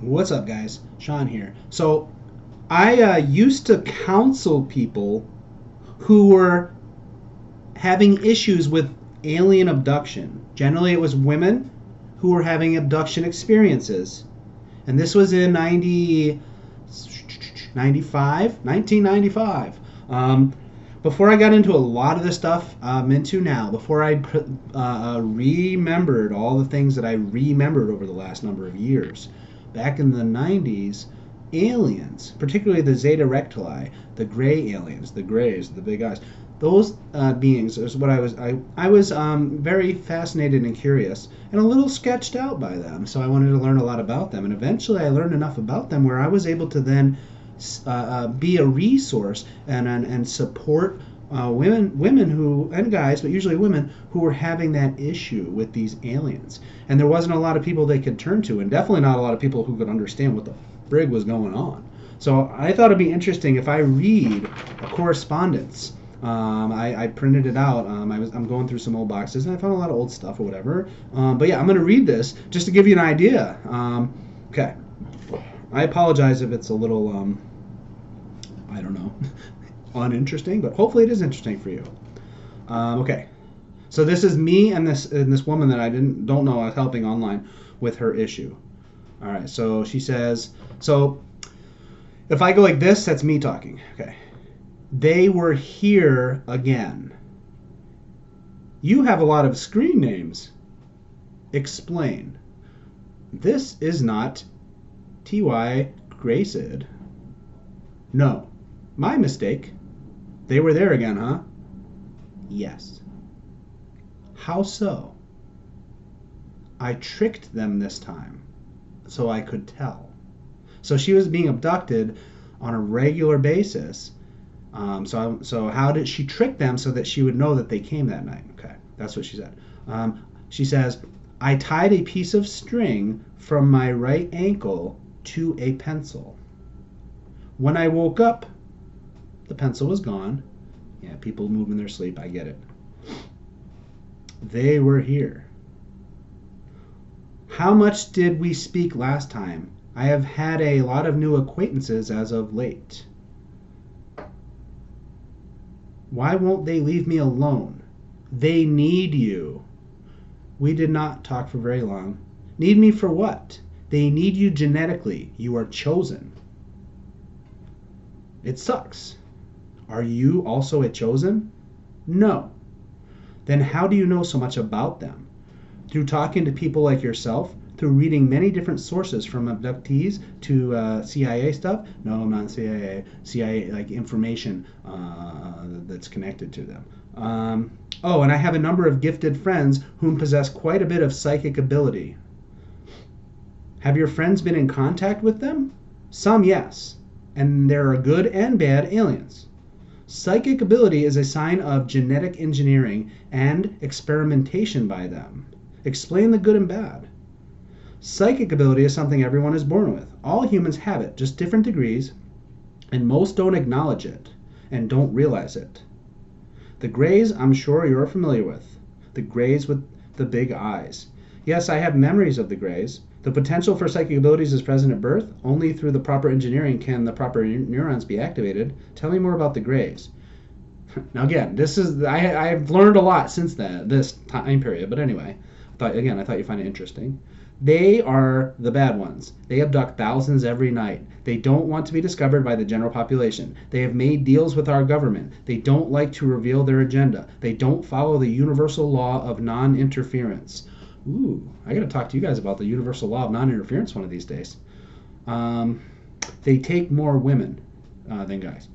What's up, guys? Sean here. So, I used to counsel people who were having issues with alien abduction. Generally, it was women who were having abduction experiences. And this was in 1995. Before I got into a lot of the stuff I'm into now, before I remembered all the things that I remembered over the last number of years, back in the 90s, aliens, particularly the Zeta Rectili, the gray aliens, the grays, the big eyes, those beings is what I was very fascinated and curious and a little sketched out by them. So I wanted to learn a lot about them, and eventually I learned enough about them where I was able to then be a resource and support women who and guys, but usually women who were having that issue with these aliens. And there wasn't a lot of people they could turn to, and definitely not a lot of people who could understand what the frig was going on. So I thought it'd be interesting if I read a correspondence. I printed it out. I'm going through some old boxes and I found a lot of old stuff or whatever. But yeah, I'm going to read this just to give you an idea. Okay. I apologize if it's a little, I don't know, uninteresting, but hopefully it is interesting for you. Okay. So this is me and this woman that I don't know I was helping online with her issue. All right. So she says, so if I go like this, that's me talking. Okay. They were here again. You have a lot of screen names. Explain. This is not T.Y. Graysid. No. My mistake. They were there again, huh? Yes. How so? I tricked them this time, so I could tell. So she was being abducted on a regular basis. So how did she trick them so that she would know that they came that night? Okay, that's what she said. She says, I tied a piece of string from my right ankle to a pencil. When I woke up, the pencil was gone. Yeah, people move in their sleep, I get it. They were here. How much did we speak last time? I have had a lot of new acquaintances as of late. Why won't they leave me alone? They need you. We did not talk for very long. Need me for what? They need you genetically. You are chosen. It sucks. Are you also a chosen? No. Then how do you know so much about them? Through talking to people like yourself? Through reading many different sources from abductees to CIA stuff? No, I'm not CIA. CIA, like information that's connected to them. Oh, and I have a number of gifted friends whom possess quite a bit of psychic ability. Have your friends been in contact with them? Some, yes. And there are good and bad aliens. Psychic ability is a sign of genetic engineering and experimentation by them. Explain the good and bad. Psychic ability is something everyone is born with. All humans have it, just different degrees, and most don't acknowledge it and don't realize it. The Greys, I'm sure you're familiar with. The Greys with the big eyes. Yes, I have memories of the Greys. The potential for psychic abilities is present at birth. Only through the proper engineering can the proper neurons be activated. Tell me more about the Greys. Now again, this is I've learned a lot since this time period. But anyway, I thought you'd find it interesting. They are the bad ones. They abduct thousands every night. They don't want to be discovered by the general population. They have made deals with our government. They don't like to reveal their agenda. They don't follow the universal law of non-interference. Ooh, I got to talk to you guys about the universal law of non-interference one of these days. They take more women than guys.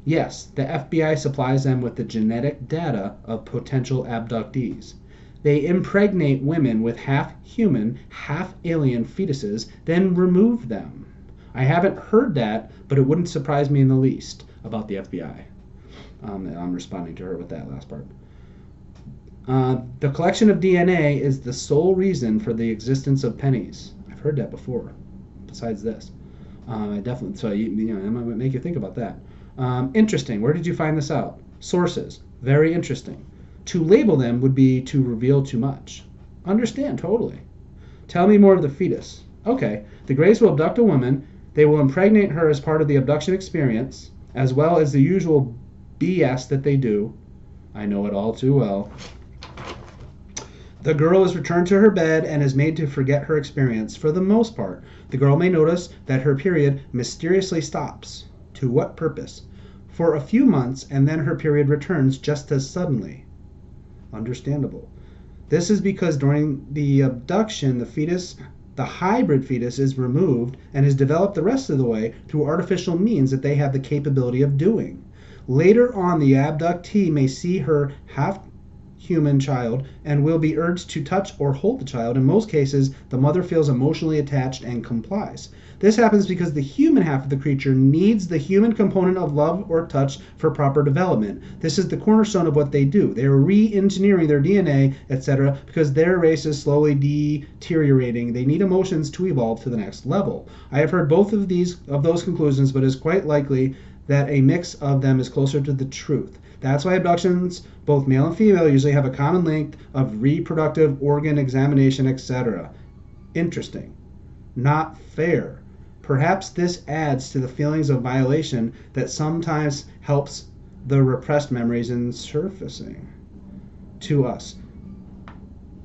Yes, the FBI supplies them with the genetic data of potential abductees. They impregnate women with half-human, half-alien fetuses, then remove them. I haven't heard that, but it wouldn't surprise me in the least about the FBI. I'm responding to her with that last part. The collection of DNA is the sole reason for the existence of pennies. I've heard that before. Besides this, I definitely. So it might make you think about that. Interesting. Where did you find this out? Sources. Very interesting. To label them would be to reveal too much. Understand totally. Tell me more of the fetus. Okay. The Greys will abduct a woman. They will impregnate her as part of the abduction experience, as well as the usual BS that they do. I know it all too well. The girl is returned to her bed and is made to forget her experience for the most part. The girl may notice that her period mysteriously stops. To what purpose? For a few months, and then her period returns just as suddenly. Understandable. This is because during the abduction, the hybrid fetus, is removed and is developed the rest of the way through artificial means that they have the capability of doing. Later on, the abductee may see her half human child and will be urged to touch or hold the child. In most cases, the mother feels emotionally attached and complies. This happens because the human half of the creature needs the human component of love or touch for proper development. This is the cornerstone of what they do. They are re-engineering their DNA, etc., because their race is slowly deteriorating. They need emotions to evolve to the next level. I have heard both of those conclusions, but it is quite likely that a mix of them is closer to the truth. That's why abductions, both male and female, usually have a common length of reproductive organ examination, etc. Interesting. Not fair. Perhaps this adds to the feelings of violation that sometimes helps the repressed memories in surfacing to us.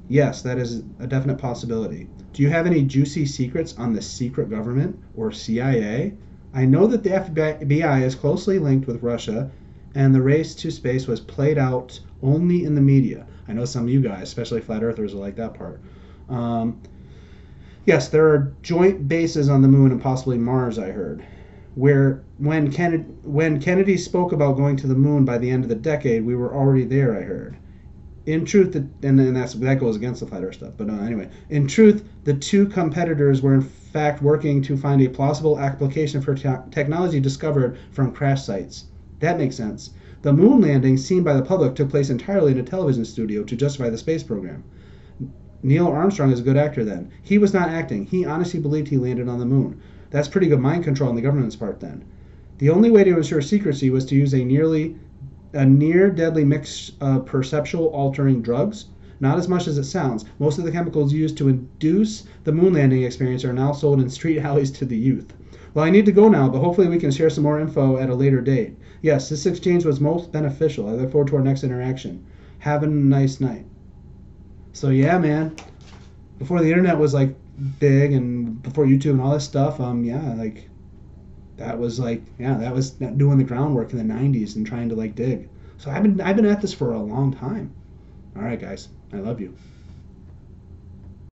Yes, that is a definite possibility. Do you have any juicy secrets on the secret government or CIA? I know that the FBI is closely linked with Russia, and the race to space was played out only in the media. I know some of you guys, especially flat earthers, will like that part. Yes, there are joint bases on the moon and possibly Mars, I heard. When Kennedy spoke about going to the moon by the end of the decade, we were already there, I heard. In truth, that goes against the flat earth stuff. But anyway, in truth, the two competitors were in fact working to find a plausible application for technology discovered from crash sites. That makes sense. The moon landing seen by the public took place entirely in a television studio to justify the space program. Neil Armstrong is a good actor then. He was not acting. He honestly believed he landed on the moon. That's pretty good mind control on the government's part then. The only way to ensure secrecy was to use a near deadly mix of perceptual altering drugs. Not as much as it sounds. Most of the chemicals used to induce the moon landing experience are now sold in street alleys to the youth. Well, I need to go now, but hopefully we can share some more info at a later date. Yes, this exchange was most beneficial. I look forward to our next interaction. Have a nice night. So yeah, man. Before the internet was like big and before YouTube and all this stuff, that was doing the groundwork in the 90s and trying to like dig. So I've been at this for a long time. All right, guys. I love you.